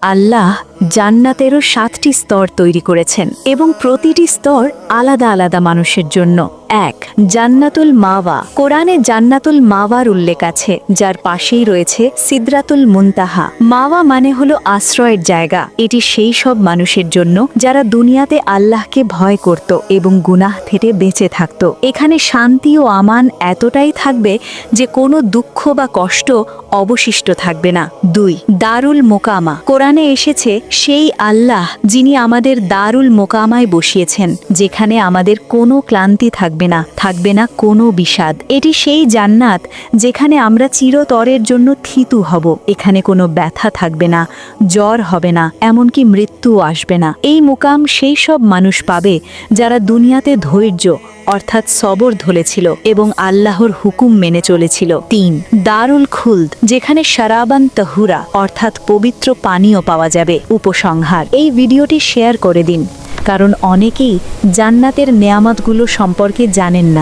আল্লাহ জান্নাতেরও 7টি স্তর তৈরি করেছেন এবং প্রতিটি স্তর আলাদা আলাদা মানুষের জন্য। 1. জান্নাতুল মাওয়া। কোরআনে জান্নাতুল মাওয়ার উল্লেখ আছে, যার পাশেই রয়েছে সিদরাতুল মুনতাহা। মাওয়া মানে হলো আশ্রয়ের জায়গা। এটি সেই সব মানুষের জন্য যারা দুনিয়াতে আল্লাহকে ভয় করত এবং গুনাহ থেকে বেঁচে থাকত। এখানে শান্তি ও আমান এতটাই থাকবে যে কোনো দুঃখ বা কষ্ট অবশিষ্ট থাকবে না। 2. দারুল মোকামা। কোরআনে এসেছে সেই আল্লাহ যিনি আমাদের দারুল মোকামায় বসিয়েছেন, যেখানে আমাদের কোনো ক্লান্তি থাকবে না কোনো বিষাদ। এটি সেই জান্নাত যেখানে আমরা চিরতরের জন্য থিতু হব। এখানে কোনো ব্যথা থাকবে না, জ্বর হবে না, এমনকি মৃত্যুও আসবে না। এই মুকাম সেই সব মানুষ পাবে যারা দুনিয়াতে ধৈর্য অর্থাৎ সবর ধরেছিল এবং আল্লাহর হুকুম মেনে চলেছিল। 3. দারুল খুলদ, যেখানে শারাবান তাহুরা অর্থাৎ পবিত্র পানীয় পাওয়া যাবে। উপসংহার: এই ভিডিওটি শেয়ার করে দিন, কারণ অনেকেই জান্নাতের নেয়ামতগুলো সম্পর্কে জানেন না।